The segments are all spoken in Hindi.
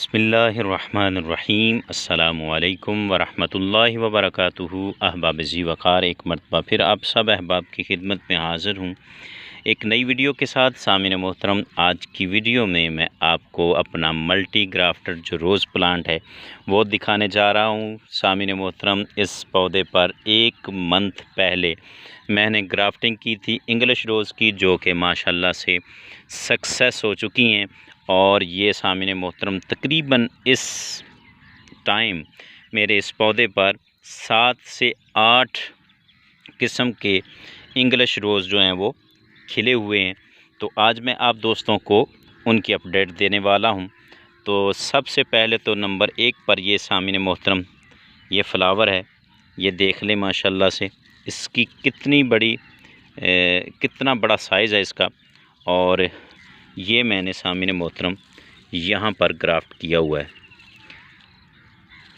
बिस्मिल्लाहिर्रहमानिर्रहीम अस्सलामुअलैकुम वरहमतुल्लाहि वबरकातुहू। अहबाब जी वक़ार, एक मरतबा फिर आप सब अहबाब की खिदमत में हाज़िर हूँ एक नई वीडियो के साथ। सामिन मोहतरम, आज की वीडियो में मैं आपको अपना मल्टी ग्राफ्टेड जो रोज़ प्लांट है वो दिखाने जा रहा हूँ। सामिन मोहतरम, इस पौधे पर 1 मंथ पहले मैंने ग्राफ्टिंग की थी इंग्लिश रोज़ की, जो कि माशाल्लाह से सक्सेस हो चुकी हैं। और ये सामिन मोहतरम तकरीबन इस टाइम मेरे इस पौधे पर 7 से 8 किस्म के इंग्लिश रोज़ जो हैं वो खिले हुए हैं। तो आज मैं आप दोस्तों को उनकी अपडेट देने वाला हूं। तो सबसे पहले तो नंबर 1 पर ये सामिन मोहतरम ये फ्लावर है, ये देख लें माशाल्लाह से इसकी कितनी बड़ी कितना बड़ा साइज़ है इसका। और ये मैंने सामिन मोहतरम यहाँ पर ग्राफ्ट किया हुआ है।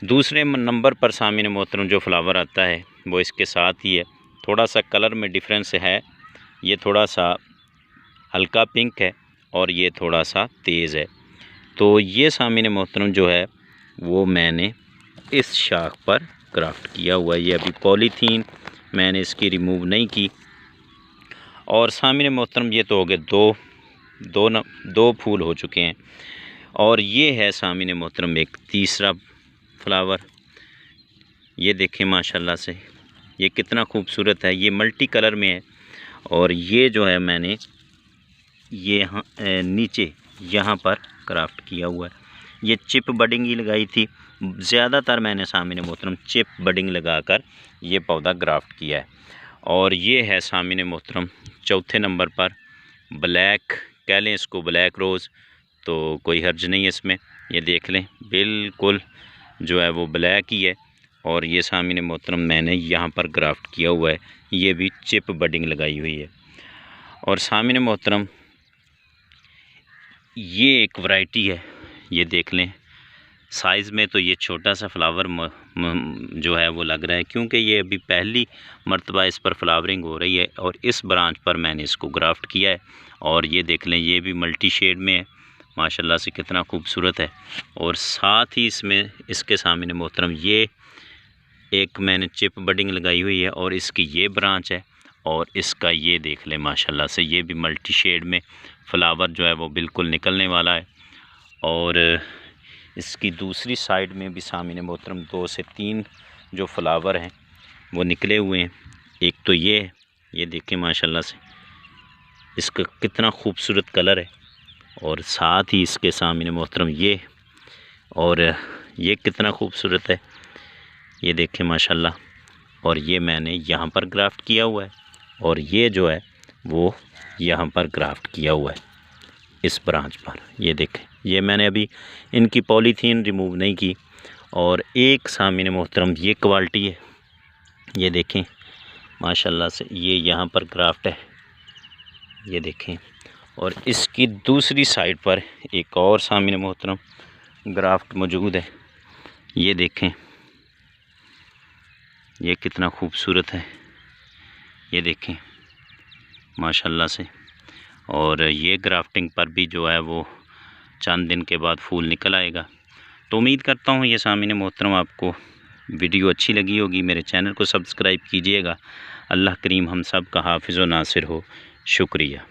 दूसरे नंबर पर सामिन मोहतरम जो फ्लावर आता है वो इसके साथ ही है। थोड़ा सा कलर में डिफरेंस है, ये थोड़ा सा हल्का पिंक है और ये थोड़ा सा तेज़ है। तो ये सामिन मोहतरम जो है वो मैंने इस शाख पर ग्राफ्ट किया हुआ है। ये अभी पॉलीथीन मैंने इसकी रिमूव नहीं की। और सामिन मोहतरम ये तो हो गए दो फूल हो चुके हैं। और ये है सामिन मोहतरम एक तीसरा फ्लावर, ये देखें माशाल्लाह से ये कितना खूबसूरत है। ये मल्टी कलर में है। और ये जो है मैंने ये यहाँ नीचे यहाँ पर ग्राफ्ट किया हुआ है। ये चिप बडिंग ही लगाई थी, ज़्यादातर मैंने सामिन मोहतरम चिप बडिंग लगाकर ये पौधा ग्राफ्ट किया है। और ये है सामिन मोहतरम चौथे नंबर पर ब्लैक, कह लें इसको ब्लैक रोज़, तो कोई हर्ज नहीं है इसमें। ये देख लें बिल्कुल जो है वो ब्लैक ही है। और ये सामिन मोहतरम मैंने यहाँ पर ग्राफ्ट किया हुआ है, ये भी चिप बडिंग लगाई हुई है। और सामिन मोहतरम ये एक वैरायटी है, ये देख लें साइज़ में तो ये छोटा सा फ्लावर जो है वो लग रहा है, क्योंकि ये अभी पहली मर्तबा इस पर फ्लावरिंग हो रही है। और इस ब्रांच पर मैंने इसको ग्राफ्ट किया है। और ये देख लें ये भी मल्टी शेड में है, माशाल्लाह से कितना खूबसूरत है। और साथ ही इसमें इसके सामने मोहतरम ये एक मैंने चिप बडिंग लगाई हुई है और इसकी ये ब्रांच है। और इसका ये देख लें माशाल्लाह से ये भी मल्टी शेड में फ्लावर जो है वो बिल्कुल निकलने वाला है। और इसकी दूसरी साइड में भी सामिन मोहतरम 2 से 3 जो फ्लावर हैं वो निकले हुए हैं। एक तो ये देखें माशाल्लाह से इसका कितना खूबसूरत कलर है। और साथ ही इसके सामिन मोहतरम ये, और ये कितना खूबसूरत है, ये देखें माशाल्लाह। और ये मैंने यहाँ पर ग्राफ्ट किया हुआ है। और ये जो है वो यहाँ पर ग्राफ्ट किया हुआ है इस ब्रांच पर। ये देखें ये मैंने अभी इनकी पॉलीथीन रिमूव नहीं की। और एक सामिन मोहतरम ये क्वालिटी है, ये देखें माशाल्लाह से ये यहाँ पर ग्राफ्ट है, ये देखें। और इसकी दूसरी साइड पर एक और सामिन मोहतरम ग्राफ्ट मौजूद है, ये देखें ये कितना खूबसूरत है, ये देखें माशाल्लाह से। और ये ग्राफ्टिंग पर भी जो है वो चंद दिन के बाद फूल निकल आएगा। तो उम्मीद करता हूँ ये सामिन मोहतरम आपको वीडियो अच्छी लगी होगी। मेरे चैनल को सब्सक्राइब कीजिएगा। अल्लाह करीम हम सब का हाफिज़ व नासिर हो। शुक्रिया।